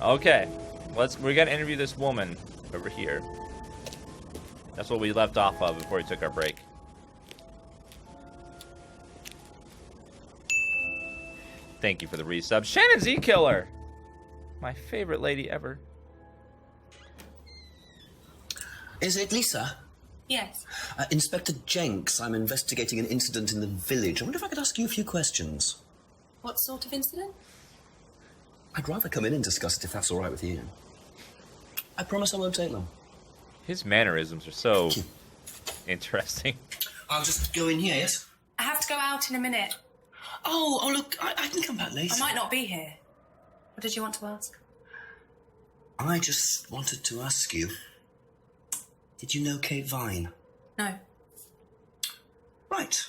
Okay, we gotta interview this woman over here. That's what we left off of before we took our break. Thank you for the resub. Shannon Z Killer! My favorite lady ever. Is it Lisa? Yes. Inspector Jenks, I'm investigating an incident in the village. I wonder if I could ask you a few questions. What sort of incident? I'd rather come in and discuss it if that's all right with you. I promise I won't take long. His mannerisms are so interesting. I'll just go in here, yes? I have to go out in a minute. Oh, look, I can come back later. I might not be here. What did you want to ask? I just wanted to ask you, did you know Kate Vine? No. Right.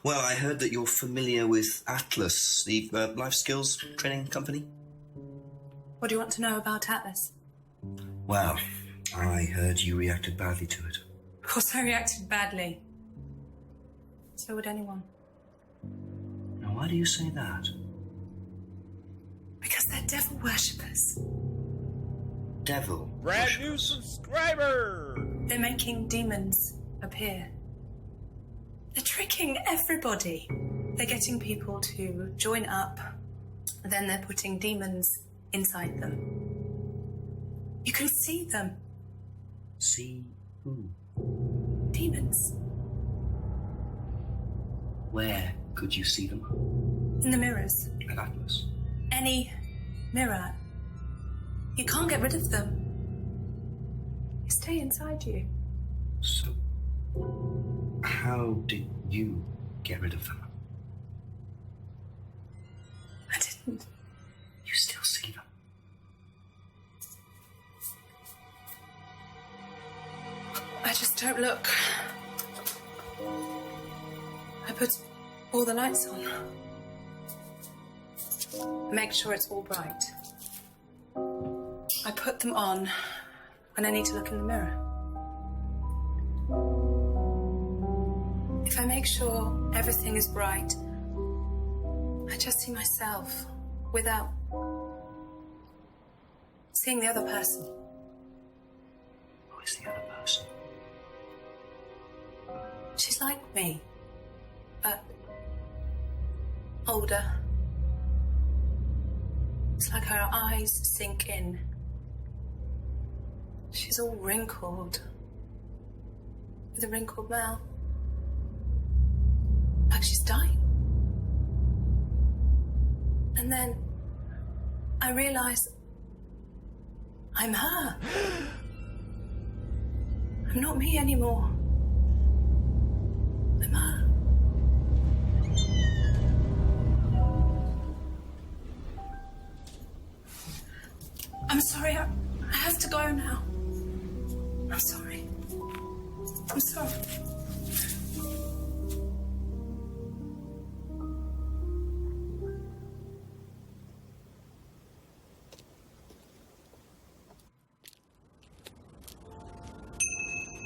Well, I heard that you're familiar with Atlas, the life skills training company. What do you want to know about Atlas? Well, I heard you reacted badly to it. Of course I reacted badly. So would anyone. Now, why do you say that? Because they're devil worshippers. Devil. Brand new subscriber! They're making demons appear. They're tricking everybody. They're getting people to join up, then they're putting demons inside them. You can see them. See who? Demons. Where could you see them? In the mirrors. At Atlas. Any mirror. You can't get rid of them. They stay inside you. So, how did you get rid of them? I didn't. You still see them? I just don't look. I put all the lights on. Make sure it's all bright. I put them on when I need to look in the mirror. If I make sure everything is bright, I just see myself without seeing the other person. Who is the other person? She's like me, but older. It's like her eyes sink in. She's all wrinkled, with a wrinkled mouth. Like she's dying. And then I realize I'm her. I'm not me anymore. I'm her. I'm sorry, I have to go now. I'm sorry. I'm sorry.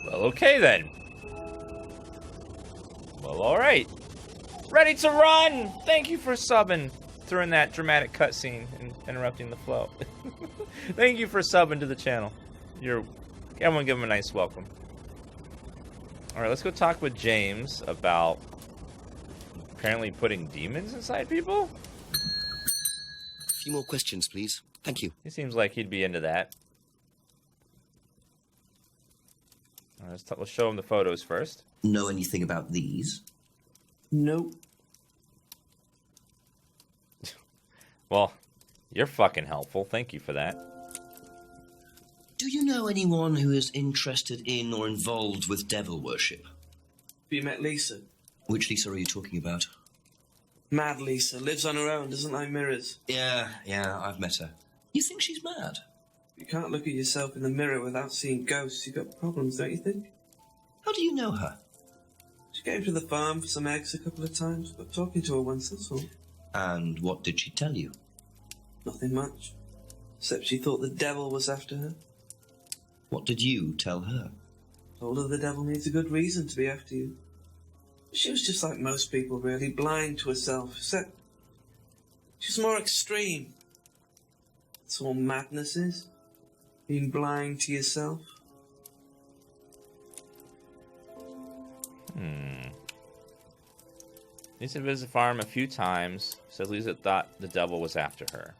Well, okay then. Well, alright. Ready to run! Thank you for subbing. During that dramatic cutscene and interrupting the flow. Thank you for subbing to the channel. Everyone give him a nice welcome. Alright, let's go talk with James about apparently putting demons inside people? A few more questions, please. Thank you. He seems like he'd be into that. Alright, let's show him the photos first. Know anything about these? Nope. Well, you're fucking helpful. Thank you for that. Do you know anyone who is interested in or involved with devil worship? Have you met Lisa? Which Lisa are you talking about? Mad Lisa. Lives on her own, doesn't like mirrors. Yeah, I've met her. You think she's mad? You can't look at yourself in the mirror without seeing ghosts. You've got problems, don't you think? How do you know her? She came to the farm for some eggs a couple of times, but talking to her once, that's all. And what did she tell you? Nothing much. Except she thought the devil was after her. What did you tell her? Told her the devil needs a good reason to be after you. She was just like most people, really, blind to herself, except she was more extreme. That's or madnesses? Being blind to yourself? Lisa visited the farm a few times, so Lisa thought the devil was after her.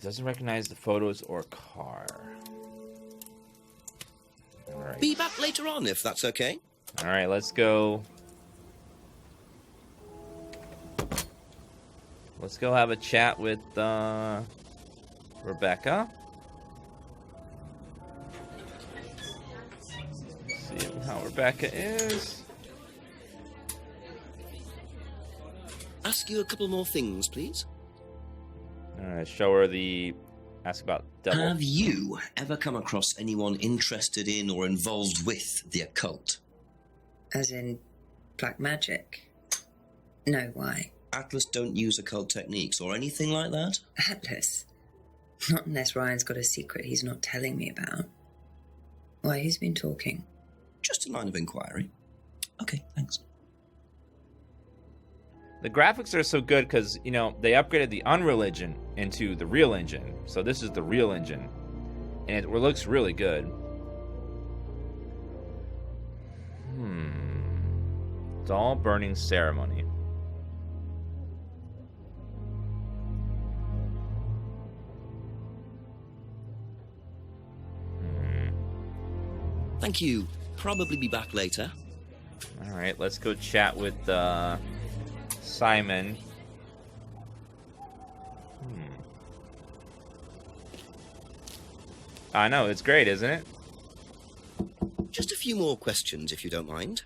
Doesn't recognize the photos or car. Alright. Be back later on, if that's okay. Alright, let's go. Let's go have a chat with Rebecca. See how Rebecca is. Ask you a couple more things, please. Alright, show her the... Ask about devil. Have you ever come across anyone interested in or involved with the occult? As in black magic? No, why? Atlas don't use occult techniques or anything like that? Atlas? Not unless Ryan's got a secret he's not telling me about. Why, who's been talking? Just a line of inquiry. Okay, thanks. The graphics are so good because, you know, they upgraded the Unreal Engine into the Real Engine. So this is the Real Engine. And it looks really good. Doll burning ceremony. Thank you. Probably be back later. Alright, let's go chat with Simon. I know, it's great, isn't it? Just a few more questions, if you don't mind.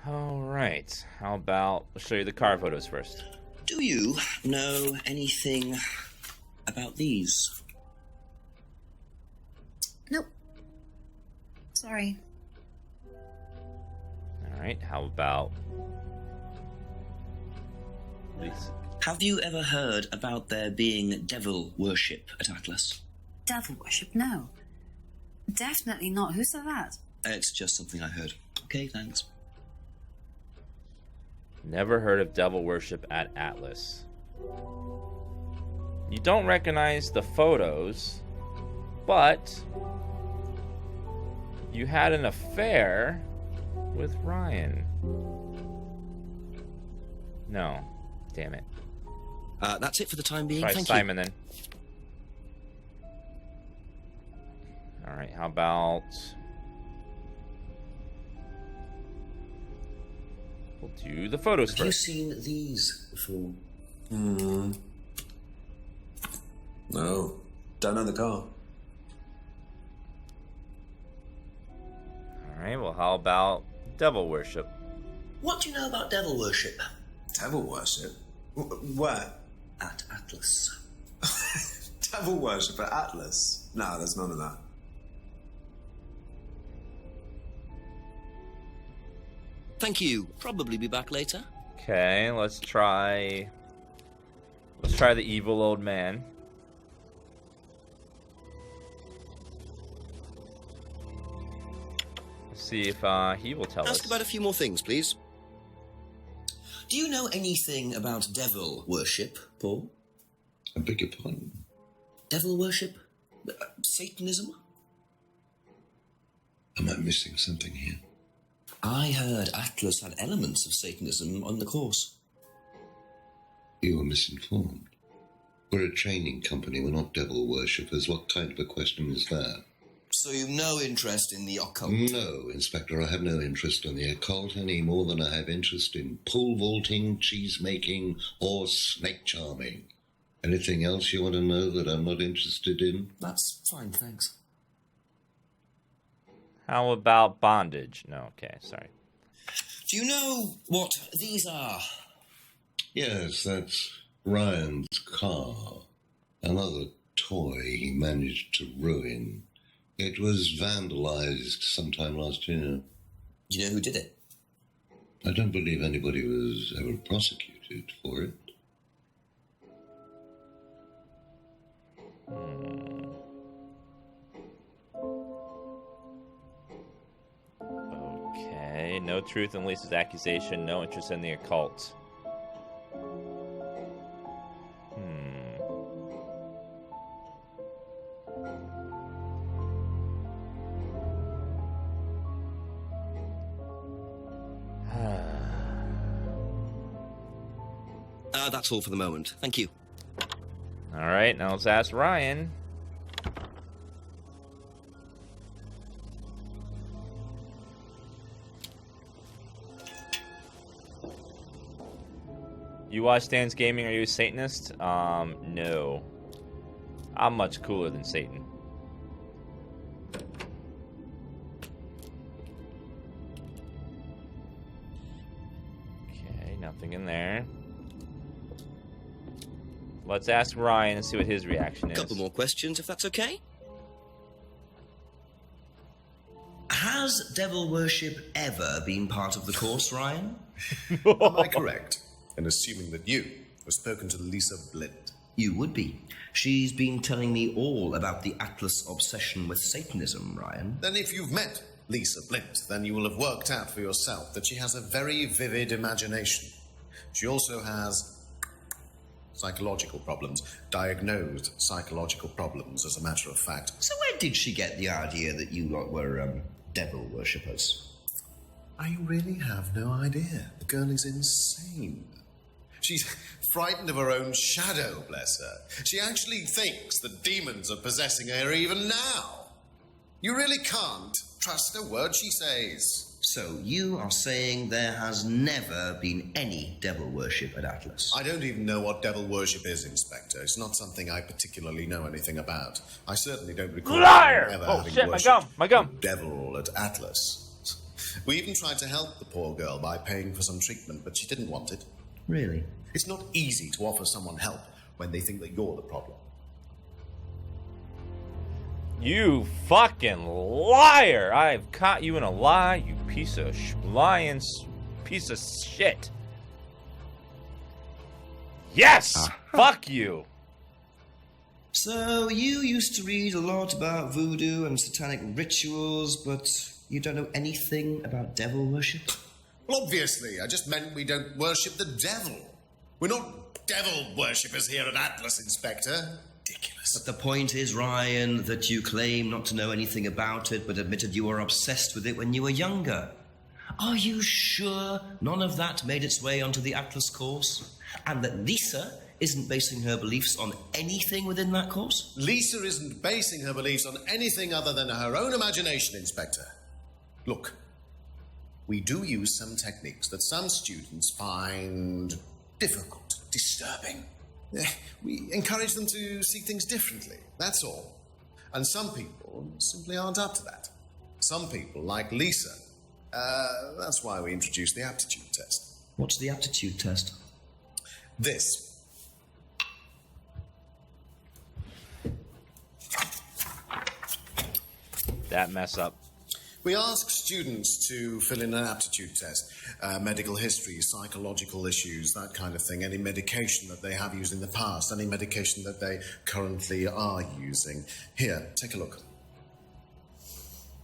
Alright, how about... I'll show you the car photos first. Do you know anything about these? Nope. Sorry. Alright, how about... these? Have you ever heard about there being devil worship at Atlas? Devil worship? No. Definitely not. Who said that? It's just something I heard. Okay, thanks. Never heard of devil worship at Atlas. You don't recognize the photos, but you had an affair with Ryan. No. Damn it. That's it for the time being. Try Thank Simon you. then. Alright, how about... We'll do the photos Have you first. seen these before? No. Don't know the car. Alright, well how about devil worship? What do you know about devil worship? Devil worship? Where? At Atlas. Devil worship at Atlas? No, there's none of that. Thank you. Probably be back later. Okay, let's try the evil old man. Let's see if he will tell Ask us. about a few more things, please. Do you know anything about devil worship, Paul? I beg your pardon? Devil worship? Satanism? Am I missing something here? I heard Atlas had elements of Satanism on the course. You were misinformed. We're a training company, we're not devil worshippers. What kind of a question is that? So you've no interest in the occult? No, Inspector, I have no interest in the occult any more than I have interest in pole vaulting, cheese making, or snake charming. Anything else you want to know that I'm not interested in? That's fine, thanks. How about bondage? No, okay, sorry. Do you know what these are? Yes, that's Ryan's car. Another toy he managed to ruin. It was vandalized sometime last year. Do you know who did it? I don't believe anybody was ever prosecuted for it. Okay, no truth in Lisa's accusation, no interest in the occult. That's all for the moment. Thank you. Alright, now let's ask Ryan. You watch Dansgaming, are you a Satanist? No. I'm much cooler than Satan. Okay, nothing in there. Let's ask Ryan and see what his reaction is. Couple more questions, if that's okay. Has devil worship ever been part of the course, Ryan? Am I correct in assuming that you have spoken to Lisa Blind? You would be. She's been telling me all about the Atlas obsession with Satanism, Ryan. Then if you've met Lisa Blind, then you will have worked out for yourself that she has a very vivid imagination. She also has psychological problems, diagnosed psychological problems, as a matter of fact. So where did she get the idea that you lot were, devil worshippers? I really have no idea. The girl is insane. She's frightened of her own shadow, bless her. She actually thinks that demons are possessing her even now. You really can't trust a word she says. So you are saying there has never been any devil worship at Atlas? I don't even know what devil worship is, Inspector. It's not something I particularly know anything about. I certainly don't recall Liar! ever Oh having shit, my worshipped gum, my gum. the devil at Atlas. We even tried to help the poor girl by paying for some treatment, but she didn't want it. Really? It's not easy to offer someone help when they think that you're the problem. You fucking liar! I've caught you in a lie, you piece of lying piece of shit. Yes! Fuck you! So you used to read a lot about voodoo and satanic rituals, but you don't know anything about devil worship? Well, obviously, I just meant we don't worship the devil. We're not devil worshippers here at Atlas, Inspector. Ridiculous. But the point is, Ryan, that you claim not to know anything about it, but admitted you were obsessed with it when you were younger. Are you sure none of that made its way onto the Atlas course? And that Lisa isn't basing her beliefs on anything within that course? Lisa isn't basing her beliefs on anything other than her own imagination, Inspector. Look, we do use some techniques that some students find difficult, disturbing. We encourage them to see things differently, that's all. And some people simply aren't up to that. Some people, like Lisa, that's why we introduced the aptitude test. What's the aptitude test? This. That mess up. We ask students to fill in an aptitude test, medical history, psychological issues, that kind of thing, any medication that they have used in the past, any medication that they currently are using. Here, take a look.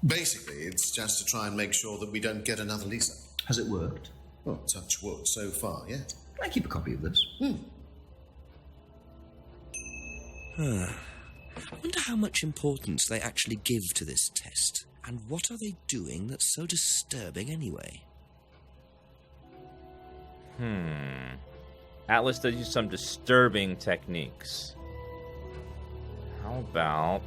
Basically, it's just to try and make sure that we don't get another Lisa. Has it worked? Well, touch wood so far, yet. Can I keep a copy of this? I wonder how much importance they actually give to this test. And what are they doing that's so disturbing anyway? Atlas does use some disturbing techniques. How about...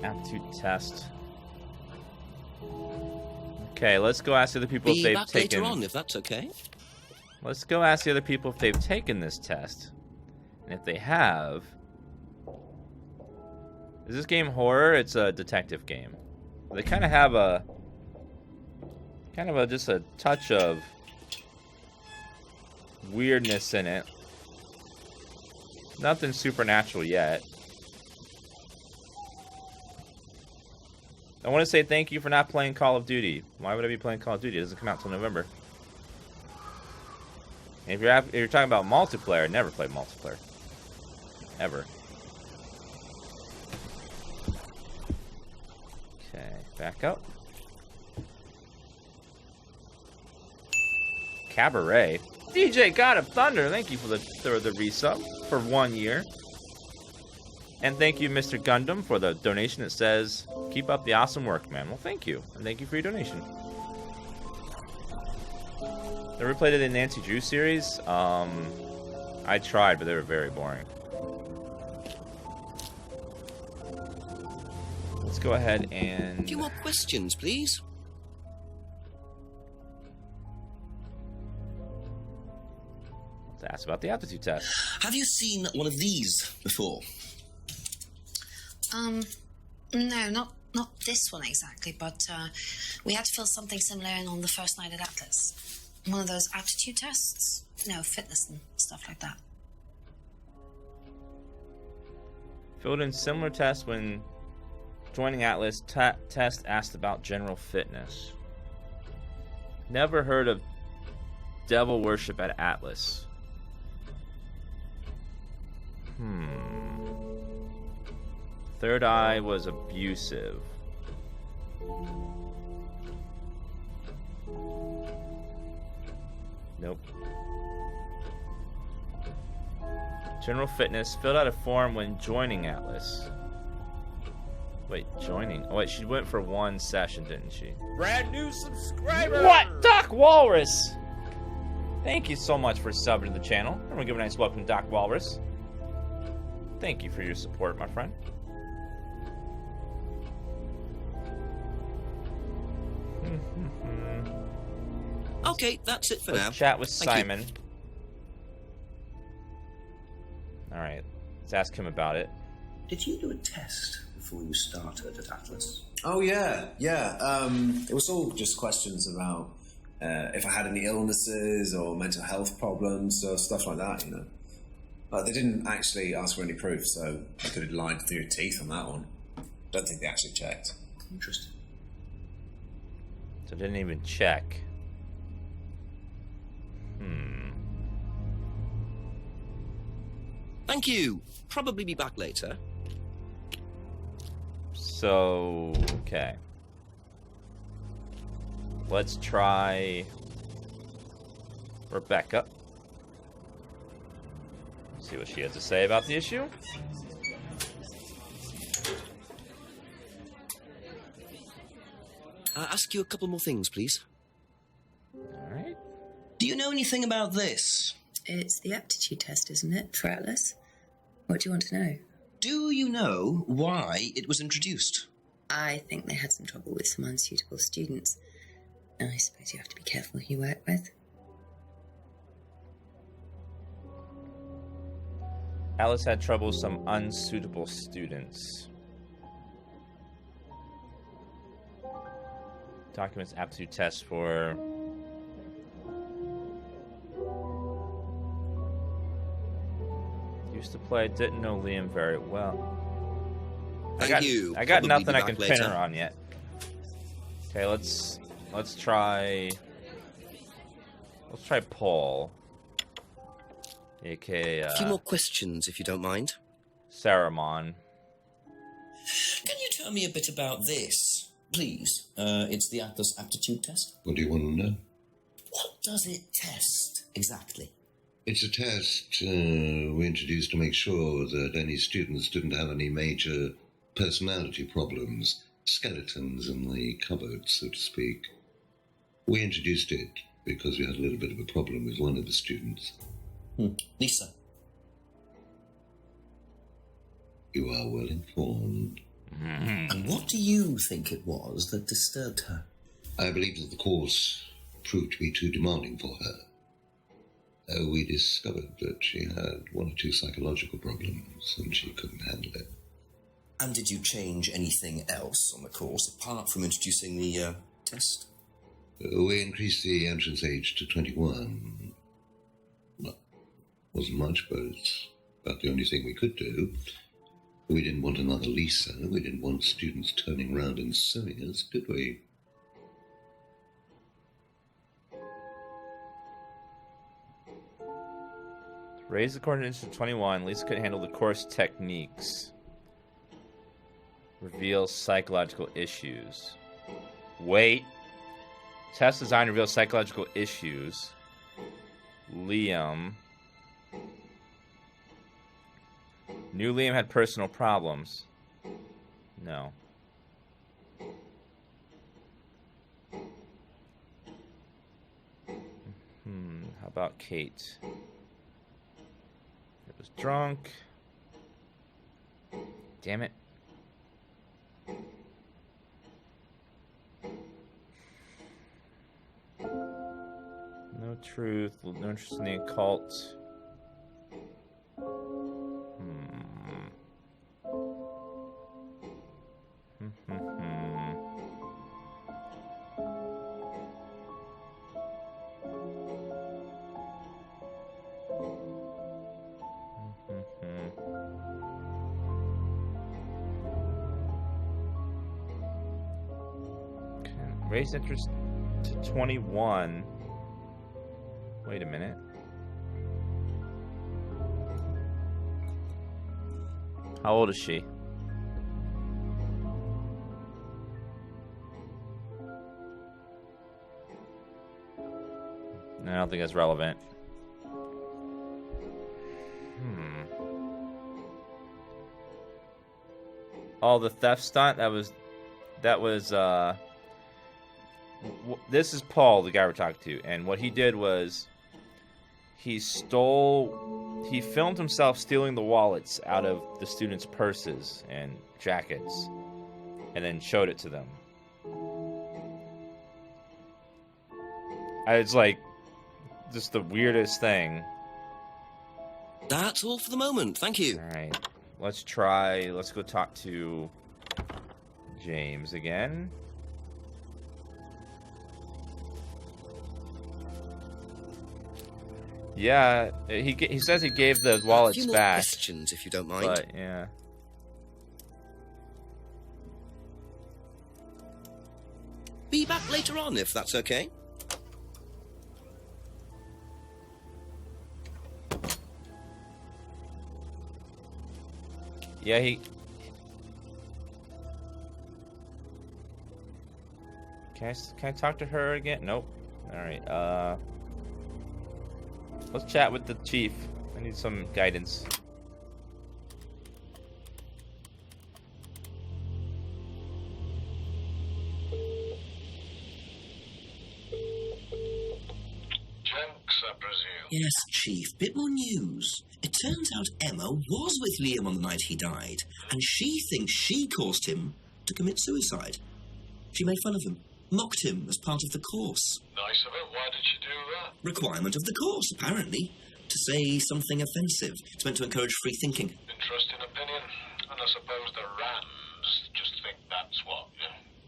Aptitude test. Okay, let's go ask the other people if Be they've back taken... later on, if that's okay. Let's go ask the other people if they've taken this test. And if they have... Is this game horror? It's a detective game. They kind of have a... just a touch of... weirdness in it. Nothing supernatural yet. I want to say thank you for not playing Call of Duty. Why would I be playing Call of Duty? It doesn't come out till November. And if you're talking about multiplayer, I never played multiplayer. Ever. Okay, back up. Cabaret. DJ God of Thunder, thank you for the resub for 1 year. And thank you, Mr. Gundam, for the donation that says, keep up the awesome work, man. Well, thank you. And thank you for your donation. Ever played the Nancy Drew series? I tried, but they were very boring. Let's go ahead and... A few more questions, please. Let's ask about the aptitude test. Have you seen one of these before? No, not this one exactly, but we had to fill something similar in on the first night at Atlas. One of those aptitude tests? No, fitness and stuff like that. Filled in similar tests when joining Atlas. Test asked about general fitness. Never heard of devil worship at Atlas. Third eye was abusive. Nope. General fitness. Filled out a form when joining Atlas. Wait, joining? Oh wait, she went for one session, didn't she? Brand new subscriber! What? Doc Walrus! Thank you so much for subbing to the channel. And we'll give a nice welcome to Doc Walrus. Thank you for your support, my friend. Okay, that's it for now. Let's chat with Thank you. Simon. Alright, let's ask him about it. Did you do a test before you started at Atlas? Oh, yeah. It was all just questions about if I had any illnesses or mental health problems or stuff like that, you know. But they didn't actually ask for any proof, so I could have lied through your teeth on that one. Don't think they actually checked. Interesting. So didn't even check. Thank you. Probably be back later. So, okay. Let's try Rebecca. See what she has to say about the issue. Ask you a couple more things, please. Alright. Do you know anything about this? It's the aptitude test, isn't it, for Atlas? What do you want to know? Do you know why it was introduced? I think they had some trouble with some unsuitable students. And I suppose you have to be careful who you work with. Alice had trouble with some unsuitable students. Documents aptitude test for... Used to play, didn't know Liam very well. Thank you. I got Probably nothing be I back can pin later. her on yet. Okay, let's try Paul. AKA A few more questions, if you don't mind. Saruman. Can you tell me a bit about this, please? It's the Atlas aptitude test. What do you want to know? What does it test, exactly? It's a test we introduced to make sure that any students didn't have any major personality problems, skeletons in the cupboard, so to speak. We introduced it because we had a little bit of a problem with one of the students. Lisa. You are well informed. And what do you think it was that disturbed her? I believe that the course proved to be too demanding for her. We discovered that she had one or two psychological problems and she couldn't handle it. And did you change anything else on the course apart from introducing the test? We increased the entrance age to 21. Well, wasn't much, but it's about the only thing we could do. We didn't want another Lisa. We didn't want students turning around and suing us, did we? Raised the coordinates to 21. Lisa couldn't handle the course techniques. Reveals psychological issues. Wait. Test design reveals psychological issues. Liam. Knew Liam had personal problems. No. How about Kate? It was drunk. Damn it. No truth, no interest in the occult. Raise interest to 21. Wait a minute. How old is she? I don't think that's relevant. Oh, the theft stunt? That was this is Paul, the guy we're talking to, and what he did was he filmed himself stealing the wallets out of the students' purses and jackets and then showed it to them. It's like just the weirdest thing. That's all for the moment, thank you. Alright, let's go talk to James again. Yeah, he says he gave the wallets a few more back. Questions, if you don't mind. But, yeah. Be back later on, if that's okay. Yeah, Can I talk to her again? Nope. Alright, let's chat with the chief. I need some guidance. Jenks, I presume. Yes, Chief. Bit more news. It turns out Emma was with Liam on the night he died, and she thinks she caused him to commit suicide. She made fun of him, mocked him as part of the course. Nice of her. Why did she do that? Requirement of the course, apparently. To say something offensive. It's meant to encourage free thinking. Interesting opinion. And I suppose the Rams just think that's what,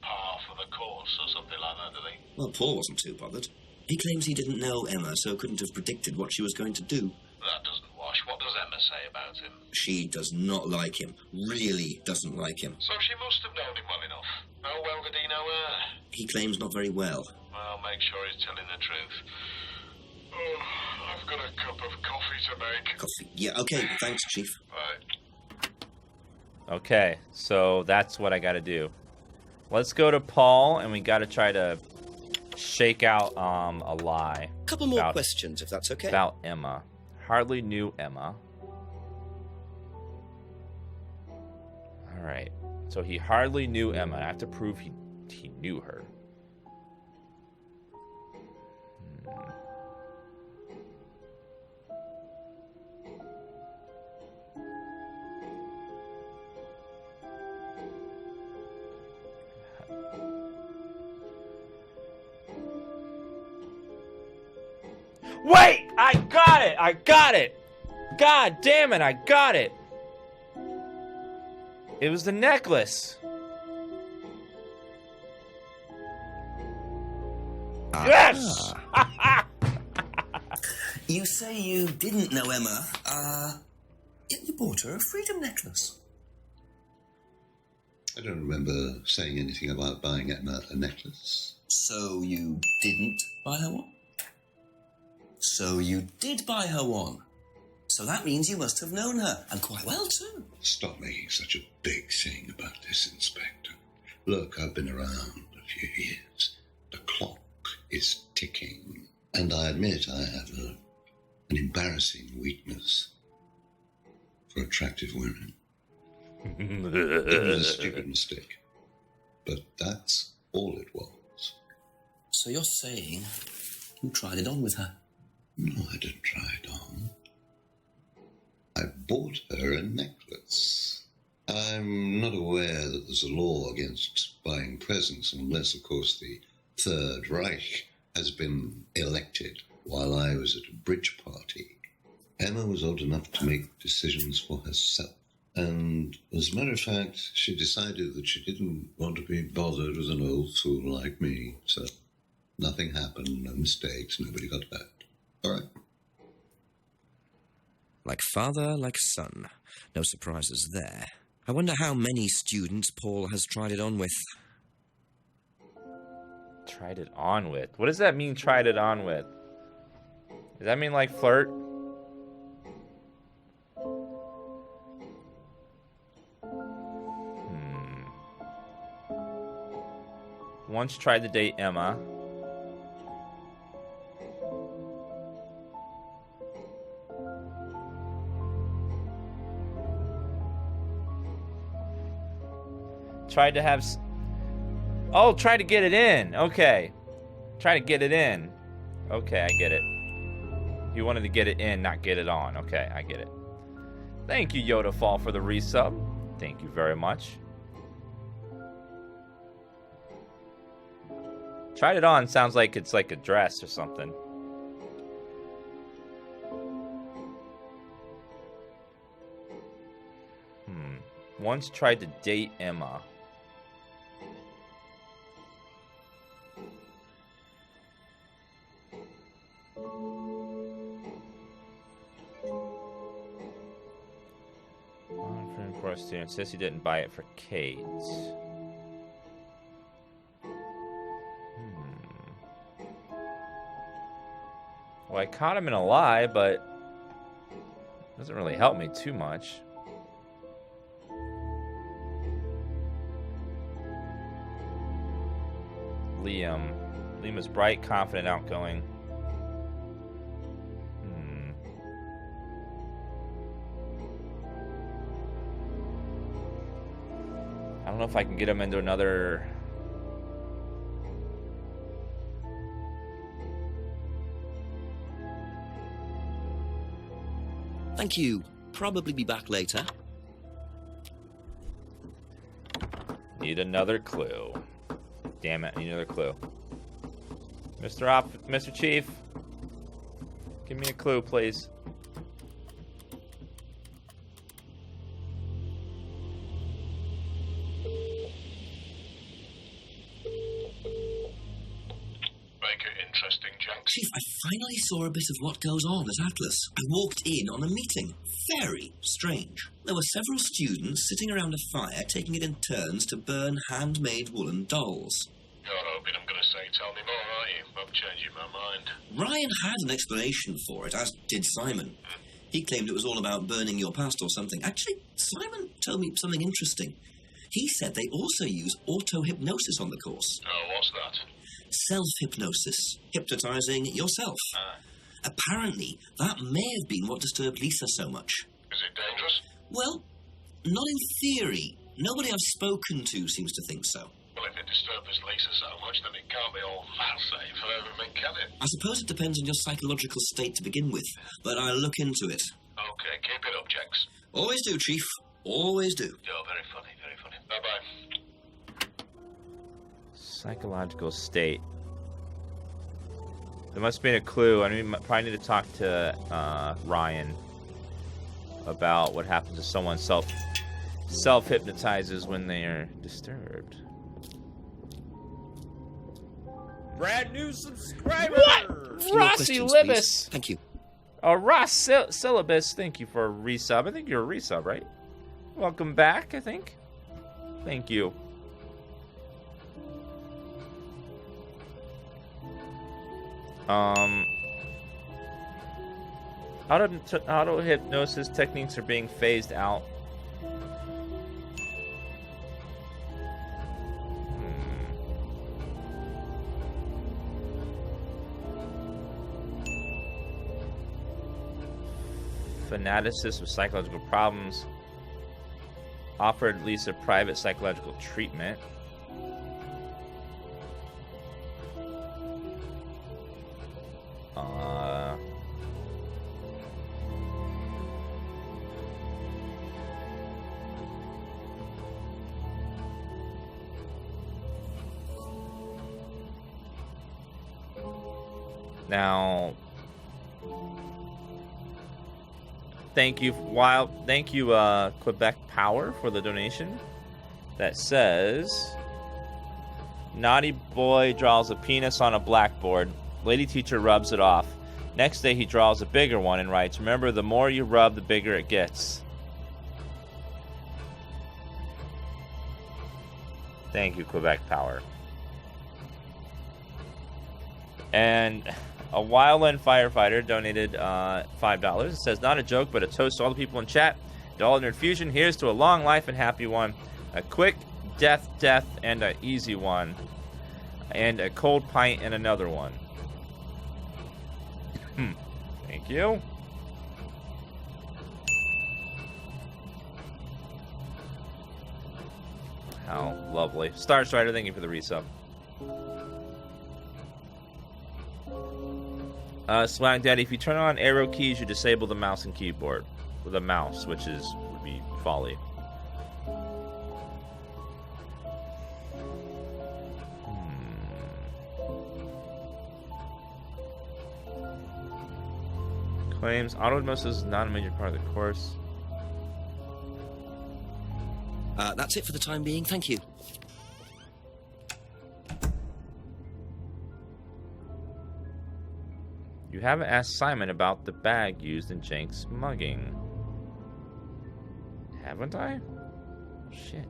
par for the course or something like that, do they? Well, Paul wasn't too bothered. He claims he didn't know Emma, so couldn't have predicted what she was going to do. That doesn't wash. What does Emma say about him? She does not like him. Really doesn't like him. So she must have known him well enough. How well did he know her? He claims not very well. Well, make sure he's telling the truth. Oh, I've got a cup of coffee to make. Coffee? Yeah, okay. Thanks, Chief. Bye. Okay, so that's what I gotta do. Let's go to Paul, and we gotta try to shake out a lie. Couple more questions, if that's okay. About Emma. Hardly knew Emma. Alright. So he hardly knew Emma. I have to prove he knew her. Wait! I got it! I got it! God damn it, I got it! It was the necklace. Yes! You say you didn't know Emma. Yet you bought her a freedom necklace. I don't remember saying anything about buying Emma a necklace. So you didn't buy her one? So you did buy her one. So that means you must have known her, and quite well too. Stop making such a big thing about this, Inspector. Look, I've been around a few years. The clock is ticking. And I admit I have an embarrassing weakness for attractive women. It was a stupid mistake. But that's all it was. So you're saying you tried it on with her? No, I didn't try it on. I bought her a necklace. I'm not aware that there's a law against buying presents unless, of course, the Third Reich has been elected while I was at a bridge party. Emma was old enough to make decisions for herself. And as a matter of fact, she decided that she didn't want to be bothered with an old fool like me. So nothing happened, no mistakes, nobody got hurt. All right. Like father, like son. No surprises there. I wonder how many students Paul has tried it on with. Tried it on with? What does that mean, tried it on with? Does that mean like flirt? Once tried to date Emma. Tried to have... Oh, try to get it in. Okay. Try to get it in. Okay, I get it. You wanted to get it in, not get it on. Okay, I get it. Thank you, Yoda Fall, for the resub. Thank you very much. Tried it on sounds like it's like a dress or something. Once tried to date Emma. For a student, says he didn't buy it for Kate. Well, I caught him in a lie, but it doesn't really help me too much. Liam. Liam is bright, confident, outgoing. I don't know if I can get him into another... Thank you. Probably be back later. Need another clue. Damn it, I need another clue. Mr. Chief, give me a clue, please. Chief, I finally saw a bit of what goes on at Atlas. I walked in on a meeting. Very strange. There were several students sitting around a fire, taking it in turns to burn handmade woolen dolls. You're hoping I'm going to say tell me more, aren't you? I'm changing my mind. Ryan had an explanation for it, as did Simon. He claimed it was all about burning your past or something. Actually, Simon told me something interesting. He said they also use autohypnosis on the course. Oh, what's that? Self-hypnosis. Hypnotizing yourself. Apparently, that may have been what disturbed Lisa so much. Is it dangerous? Well, not in theory. Nobody I've spoken to seems to think so. Well, if it disturbs Lisa so much, then it can't be all that safe for everything, can it? I suppose it depends on your psychological state to begin with, but I'll look into it. Okay, keep it up, Jex. Always do, Chief. Always do. You're very funny, very funny. Bye-bye. Psychological state. There must have been a clue. I mean, probably need to talk to Ryan about what happens if someone self-hypnotizes when they are disturbed. Brand new subscriber! What? Rossi Libis! Thank you. Oh, Ross Syllabus, thank you for a resub. I think you're a resub, right? Welcome back, I think. Thank you. Auto-hypnosis techniques are being phased out. fanaticists with psychological problems. Offered Lisa private psychological treatment. Now, thank you, Quebec Power, for the donation. That says, naughty boy draws a penis on a blackboard. Lady teacher rubs it off. Next day he draws a bigger one and writes, remember, the more you rub, the bigger it gets. Thank you, Quebec Power. And a Wildland firefighter donated $5. It says, not a joke, but a toast to all the people in chat. To all in your fusion, here's to a long life and happy one. A quick death, and an easy one. And a cold pint and another one. Thank you. How lovely. Star Strider, thank you for the resub. Swag Daddy, if you turn on arrow keys, you disable the mouse and keyboard with a mouse, which would be folly. Claims Autohypnosis is not a major part of the course. That's it for the time being. Thank you. You haven't asked Simon about the bag used in Jank's mugging. Haven't I? Shit.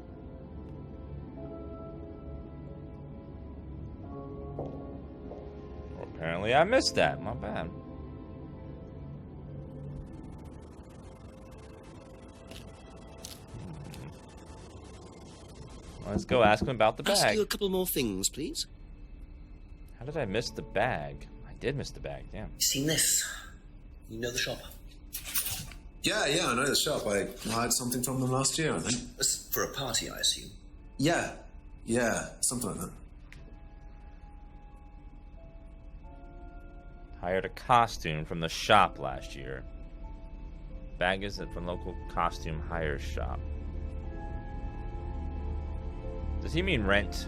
Well, apparently I missed that. My bad. Let's go ask him about the bag. Ask you a couple more things, please. How did I miss the bag? I did miss the bag, damn. You seen this? You know the shop? Yeah, I know the shop. I hired something from them last year, I think. That's for a party, I assume. Yeah, something like that. Hired a costume from the shop last year. Bag is from local costume hire shop. Does he mean rent?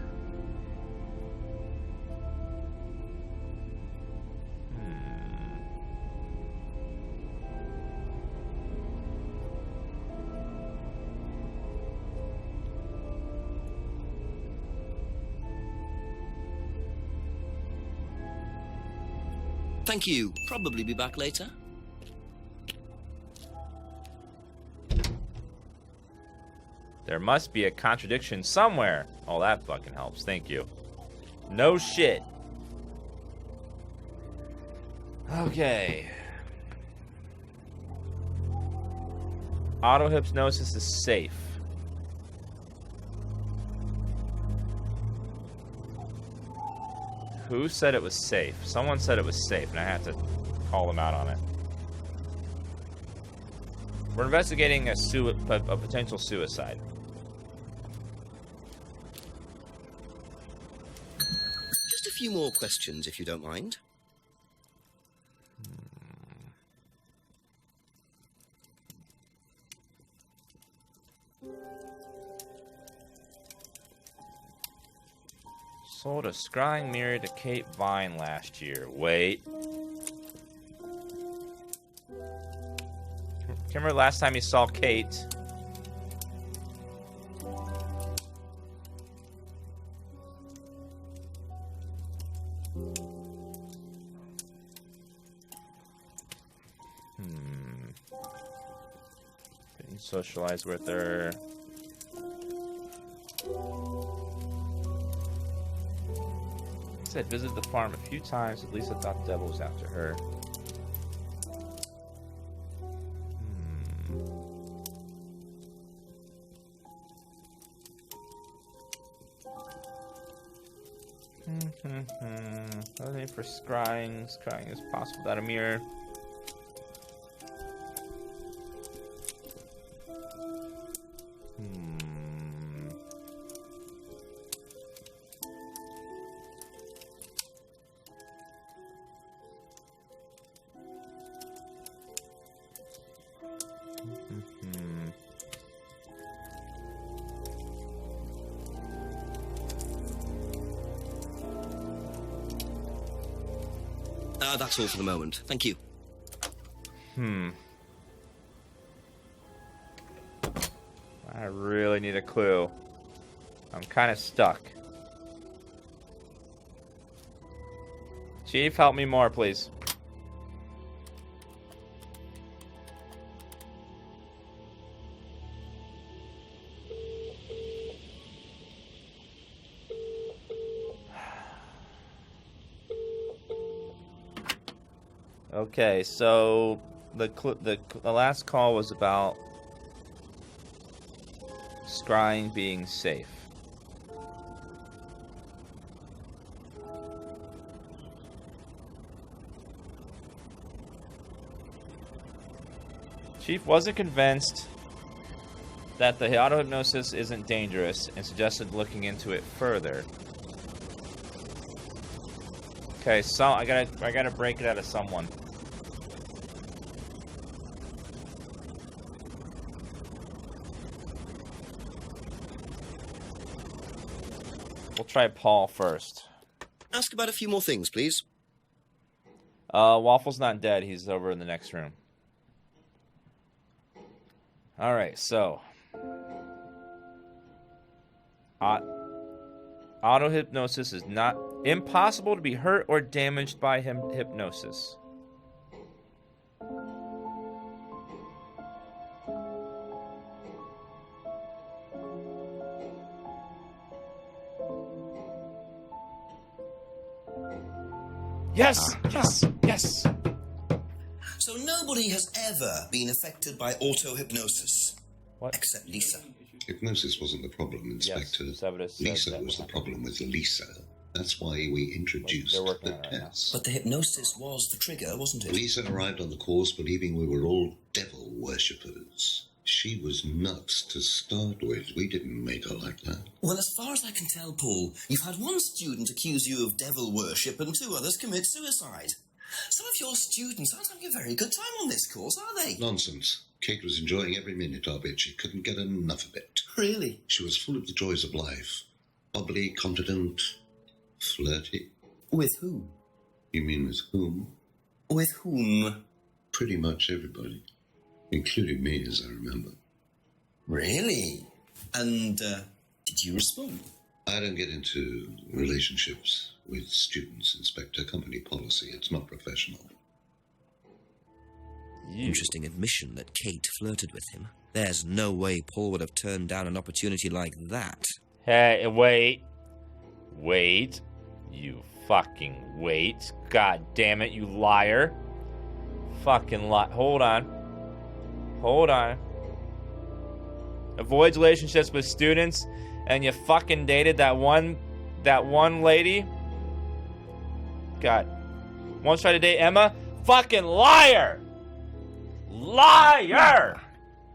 Thank you. Probably be back later. There must be a contradiction somewhere. Oh, that fucking helps. Thank you. No shit. Okay. Autohypnosis is safe. Who said it was safe? Someone said it was safe, and I had to call them out on it. We're investigating a potential suicide. Just a few more questions, if you don't mind. Sold a scrying mirror to Kate Vine last year. Wait. Remember last time you saw Kate? Didn't socialize with her. Said visited the farm a few times. At least I thought the devil was after her. Nothing for scrying. Scrying is possible without a mirror. That's all for the moment. Thank you. I really need a clue. I'm kind of stuck. Chief, help me more, please. Okay, so the last call was about scrying being safe. Chief wasn't convinced that the autohypnosis isn't dangerous and suggested looking into it further. Okay, so I gotta break it out of someone. We'll try Paul first. Ask about a few more things, please. Waffle's not dead. He's over in the next room. Alright, so. Autohypnosis is not impossible to be hurt or damaged by hypnosis. Yes! Yes! Yes! So nobody has ever been affected by auto-hypnosis. What? Except Lisa. Hypnosis wasn't the problem, Inspector. Yes, Lisa was the problem with Lisa. That's why we introduced the test. But the hypnosis was the trigger, wasn't it? Lisa arrived on the course believing we were all devil worshippers. She was nuts to start with. We didn't make her like that. Well, as far as I can tell, Paul, you've had one student accuse you of devil worship and 2 others commit suicide. Some of your students aren't having a very good time on this course, are they? Nonsense. Kate was enjoying every minute of it. She couldn't get enough of it. Really? She was full of the joys of life. Bubbly, confident, flirty. With who? You mean with whom? With whom? Pretty much everybody. Including me, as I remember. Really? And, did you respond? I don't get into relationships with students, Inspector. Company policy. It's not professional. Interesting admission that Kate flirted with him. There's no way Paul would have turned down an opportunity like that. Hey, wait. Wait. You fucking wait. God damn it, you liar. Fucking lie. Hold on. Hold on. Avoids relationships with students, and you fucking dated that one lady? God. Once tried to date Emma? Fucking liar! Liar!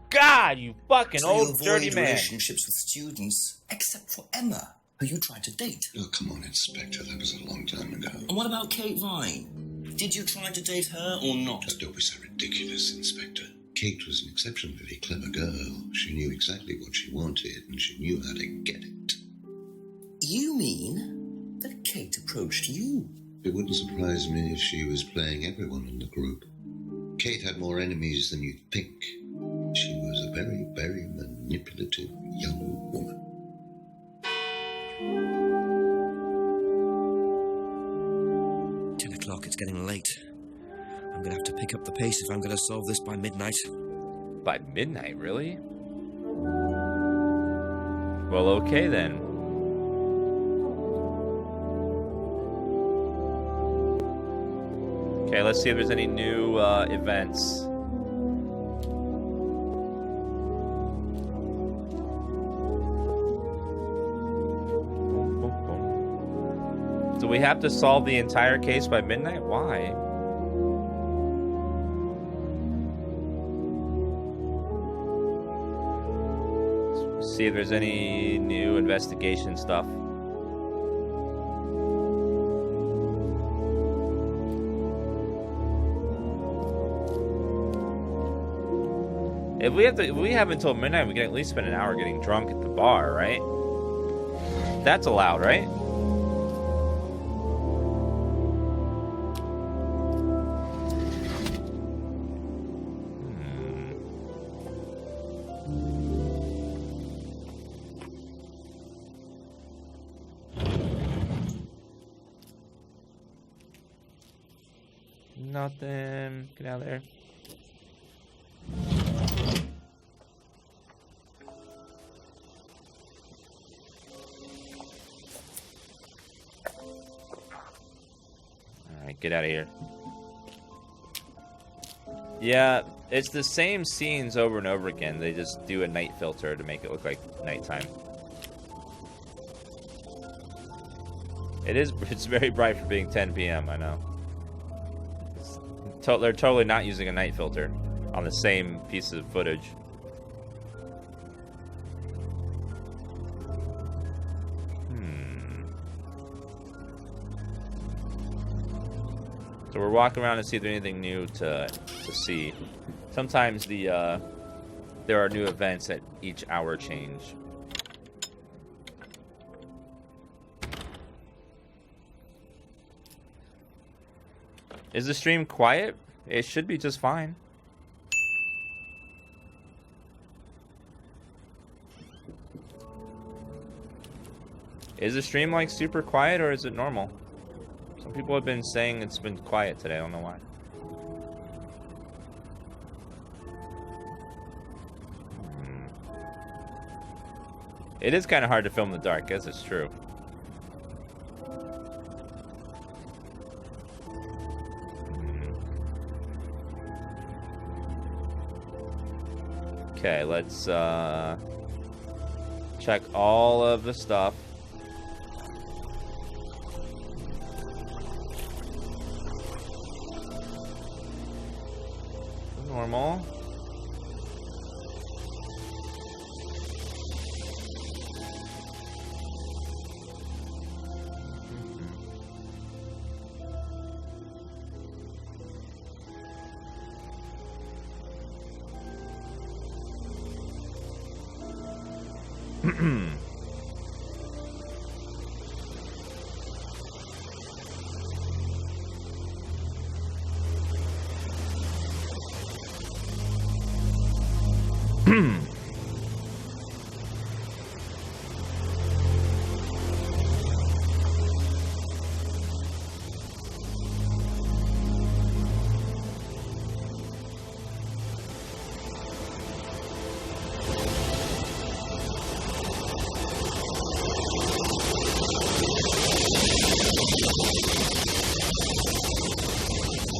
God, you fucking so old you avoid dirty man. relationships with students, except for Emma, who you tried to date. Oh, come on, Inspector. That was a long time ago. And what about Kate Vine? Did you try to date her or not? Don't be so ridiculous, Inspector. Kate was an exceptionally clever girl. She knew exactly what she wanted, and she knew how to get it. You mean that Kate approached you? It wouldn't surprise me if she was playing everyone in the group. Kate had more enemies than you'd think. She was a very, very manipulative young woman. It's getting late. I'm gonna have to pick up the pace if I'm gonna solve this by midnight. By midnight, really? Well, okay then. Okay, let's see if there's any new events. Do we have to solve the entire case by midnight? Why? Let's see if there's any new investigation stuff. If we have until midnight, we can at least spend an hour getting drunk at the bar, right? That's allowed, right? Nothing. Get out of there. Alright, get out of here. Yeah, it's the same scenes over and over again. They just do a night filter to make it look like nighttime. It's very bright for being 10 p.m., I know. They're totally not using a night filter on the same piece of footage. So we're walking around to see if there's anything new to see. Sometimes there are new events at each hour change. Is the stream quiet? It should be just fine. Is the stream like super quiet or is it normal? Some people have been saying it's been quiet today. I don't know why. It is kind of hard to film in the dark. Guess it's true. Okay, let's check all of the stuff. Normal.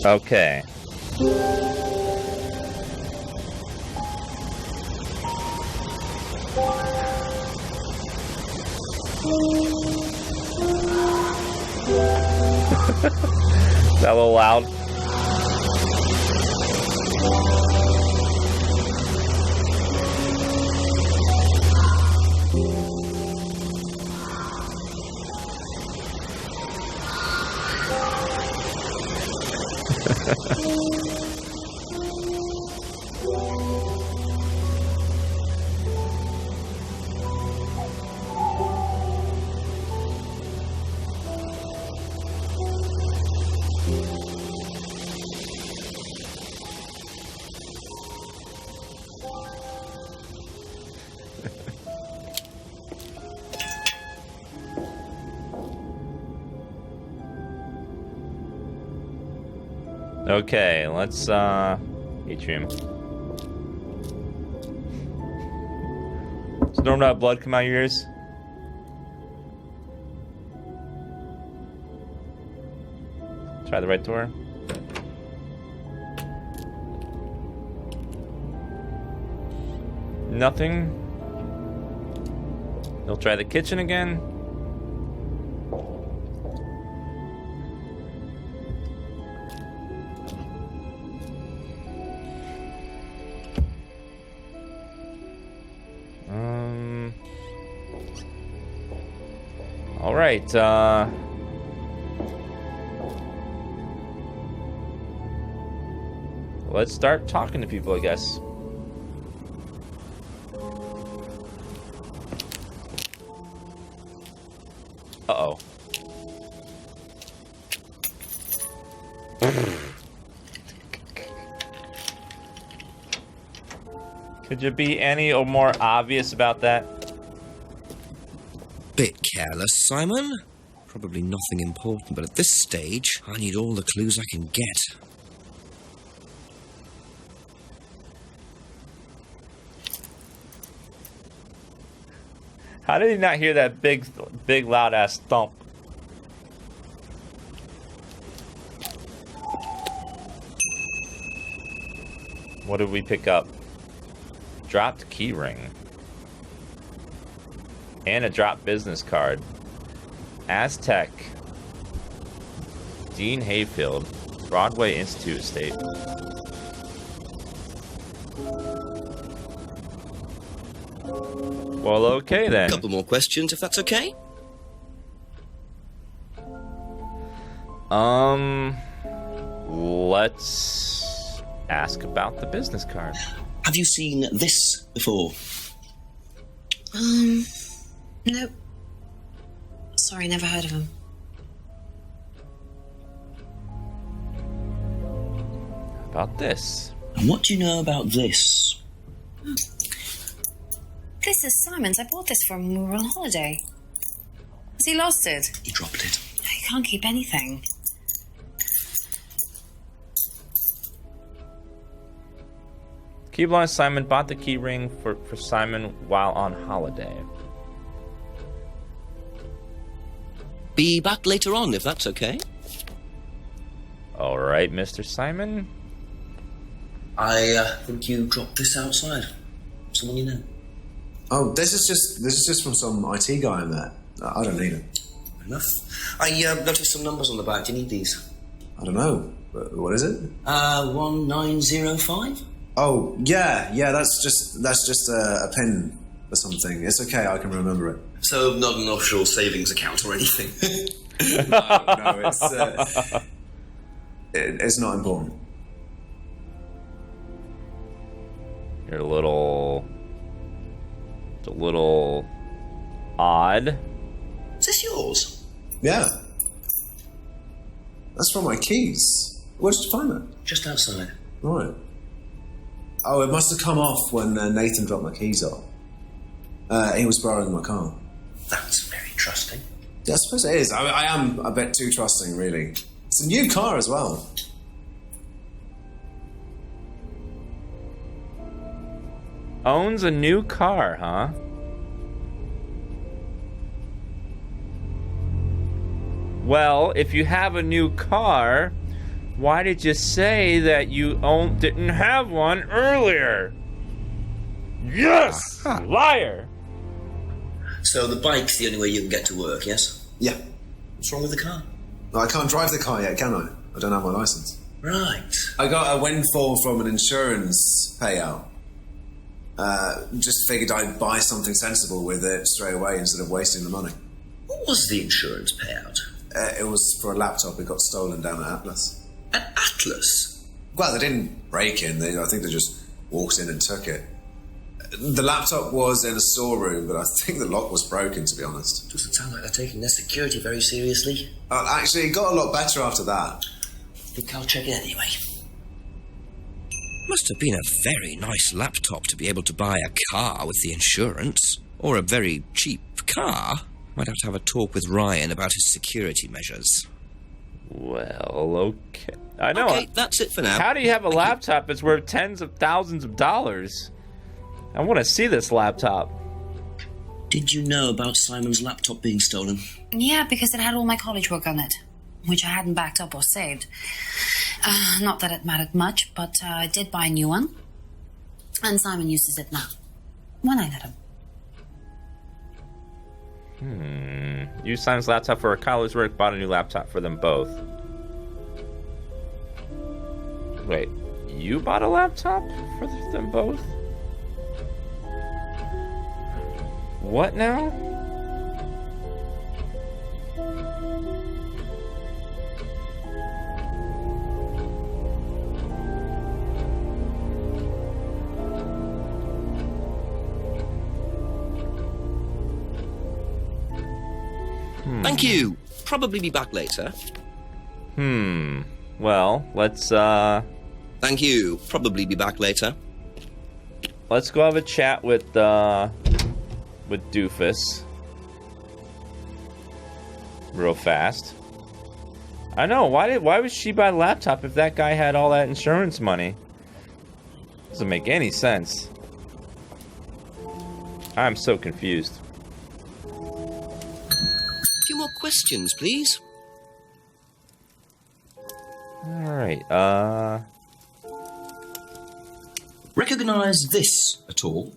Okay. Is that a little loud? Okay, let's atrium. Does Norm not blood come out of your ears? Try the right door. Nothing. They'll try the kitchen again. All right. Let's start talking to people, I guess. Uh-oh. Could you be any or more obvious about that? Bit careless, Simon. Probably nothing important, but at this stage, I need all the clues I can get. How did he not hear that big loud ass thump? What did we pick up? Dropped key ring. And a dropped business card. Aztec. Dean Hayfield. Broadway Institute Estate. Well, okay then. A couple more questions, if that's okay. Let's ask about the business card. Have you seen this before? Nope. Sorry, never heard of him. About this. And what do you know about this? This is Simon's. I bought this for him when we were on holiday. Has he lost it? He dropped it. He can't keep anything. Keyblind Simon bought the key ring for Simon while on holiday. Be back later on, if that's okay. Alright, Mr. Simon. I think you dropped this outside. Someone you know. Oh, this is just from some IT guy I met. I don't need it. Fair enough. I noticed some numbers on the back. Do you need these? I don't know. What is it? 1905? Oh, yeah, that's just a pin or something. It's okay, I can remember it. So not an offshore savings account or anything? No, it's not important. You're a little odd. Is this yours? Yeah. That's from my keys. Where did you find that? Just outside. Right. Oh, it must have come off when Nathan dropped my keys off. He was borrowing my car. That's very trusting. Yeah, I suppose it is. I am a bit too trusting, really. It's a new car as well. Owns a new car, huh? Well, if you have a new car, why did you say that you didn't have one earlier? Yes! Liar! So the bike's the only way you can get to work, yes? Yeah. What's wrong with the car? I can't drive the car yet, can I? I don't have my license. Right. I got a windfall from an insurance payout. Just figured I'd buy something sensible with it straight away instead of wasting the money. What was the insurance payout? It was for a laptop. It got stolen down at Atlas. At Atlas? Well, they didn't break in. I think they just walked in and took it. The laptop was in a storeroom, but I think the lock was broken, to be honest. Doesn't sound like they're taking their security very seriously. Actually, it got a lot better after that. I think I'll check it anyway. Must have been a very nice laptop to be able to buy a car with the insurance. Or a very cheap car. Might have to have a talk with Ryan about his security measures. Well, okay. I know. Okay, that's it for now. How do you have a laptop that's worth tens of thousands of dollars? I want to see this laptop. Did you know about Simon's laptop being stolen? Yeah, because it had all my college work on it, which I hadn't backed up or saved. Not that it mattered much, but I did buy a new one. And Simon uses it now. When I let him. Used Simon's laptop for her college work, bought a new laptop for them both. Wait, you bought a laptop for them both? What now? Thank you. Probably be back later. Well, let's Thank you. Probably be back later. let's go have a chat with Doofus. Real fast. I know, why would she buy a laptop if that guy had all that insurance money? Doesn't make any sense. I'm so confused. A few more questions, please. Alright, Recognise this at all?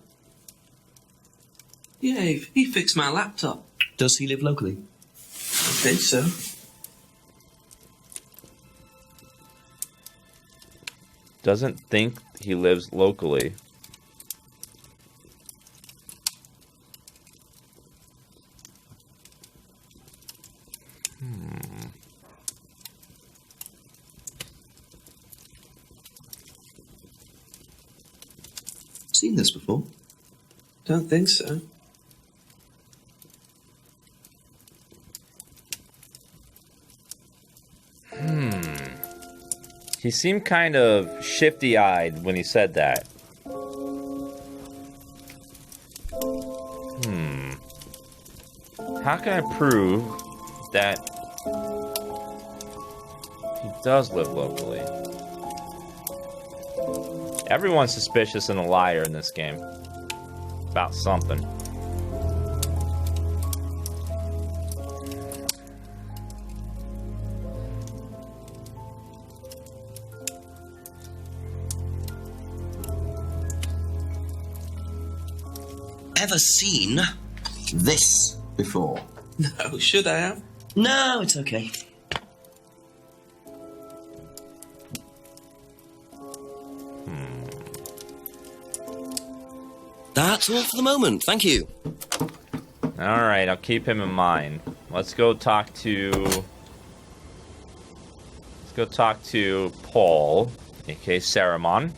Yeah, he fixed my laptop. Does he live locally? I think so. doesn't think he lives locally. Seen this before? Don't think so. He seemed kind of shifty-eyed when he said that. How can I prove that he does live locally? Everyone's suspicious and a liar in this game. About something. Ever seen this before? No, should I have? No, it's okay. That's all for the moment, thank you. Alright, I'll keep him in mind. Let's go talk to Paul, aka Saruman.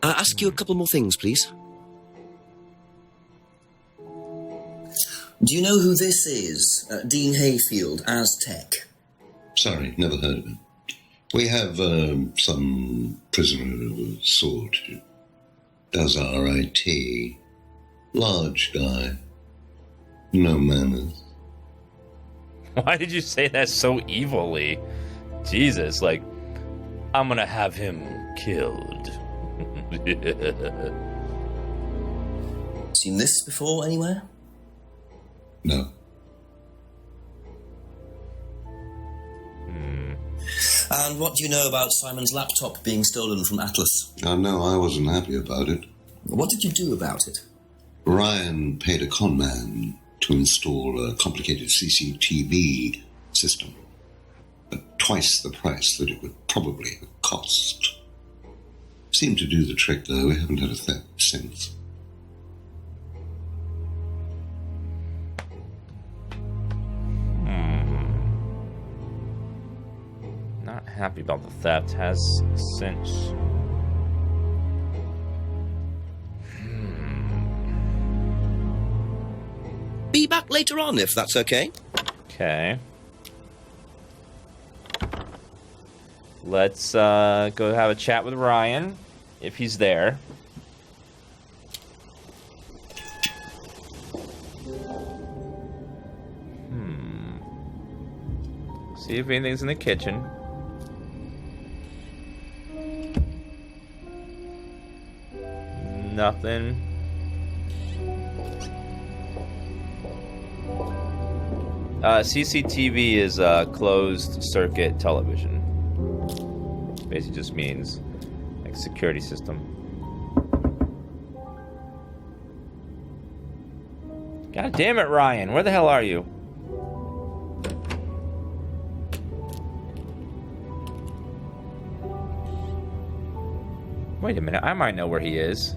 Ask you a couple more things, please. Do you know who this is? Dean Hayfield, Aztec. Sorry, never heard of him. We have some prisoner of a sort who does our IT. Large guy. No manners. Why did you say that so evilly? Jesus, like, I'm gonna have him killed. Seen this before anywhere? No. And what do you know about Simon's laptop being stolen from Atlas? No, I wasn't happy about it. What did you do about it? Ryan paid a con man to install a complicated CCTV system at twice the price that it would probably have cost. Seemed to do the trick, though. We haven't had a theft since. Not happy about the theft. Has since. Be back later on, if that's okay. Okay. Let's go have a chat with Ryan, if he's there. See if anything's in the kitchen. Nothing. CCTV is closed circuit television. Basically just means like security system. God damn it, Ryan. Where the hell are you? Wait a minute, I might know where he is.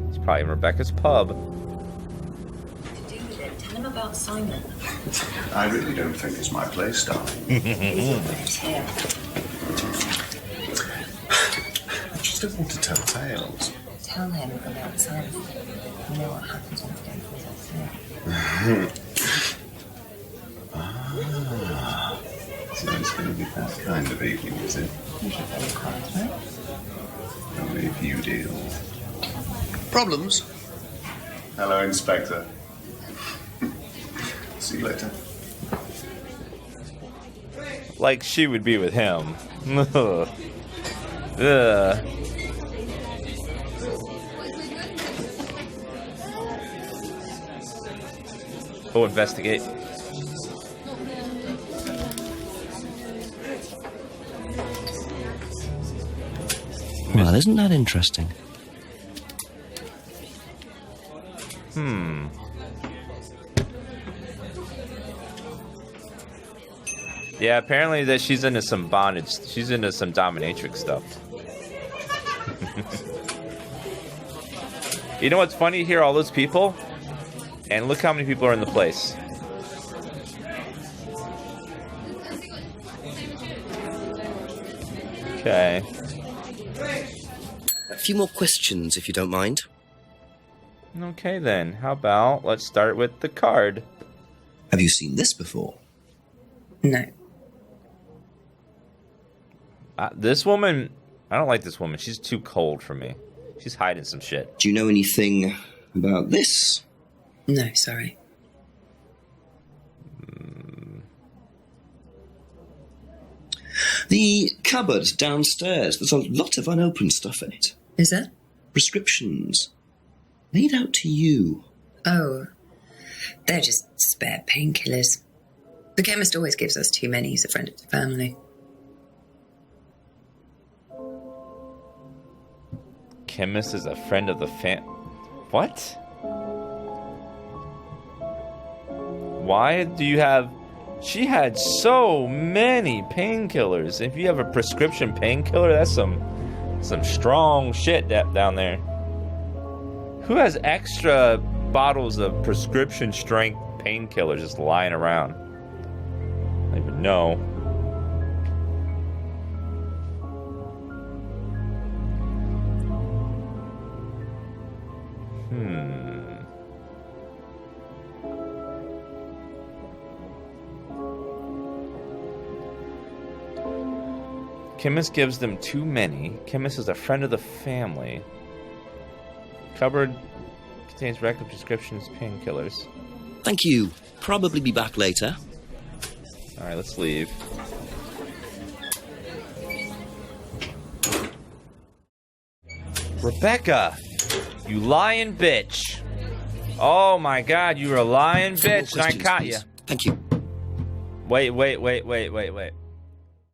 He's probably in Rebecca's pub. Dude, tell him about Simon. I really don't think it's my place, darling. He's here. I just don't want to tell tales. Tell him about Simon. You know what happens when you don't So it's going to be that kind of evening, is it? Usually very quiet, right? Only if you deal. Problems? Hello, Inspector. See you later. Like she would be with him. Ugh. Ugh. Go investigate. Well, isn't that interesting? Yeah, apparently that she's into some bondage. She's into some dominatrix stuff. You know what's funny? Here, all those people, and look how many people are in the place. Okay. A few more questions, if you don't mind. Okay then. How about let's start with the card. Have you seen this before? No. This woman, I don't like this woman. She's too cold for me. She's hiding some shit. Do you know anything about this? No, sorry. The cupboard downstairs. There's a lot of unopened stuff in it. Is there? Prescriptions. Laid out to you. Oh, they're just spare painkillers. The chemist always gives us too many. He's a friend of the family. Chemist is a friend of the What? Why do you have... She had so many painkillers. If you have a prescription painkiller, that's some strong shit down there. Who has extra bottles of prescription strength painkillers just lying around? I don't even know. Chemist gives them too many. Chemist is a friend of the family. Cupboard contains record prescriptions, painkillers. Thank you. Probably be back later. Alright, let's leave. Rebecca! You lying bitch! Oh my god, you're a lying bitch, and I caught you. Thank you. Wait.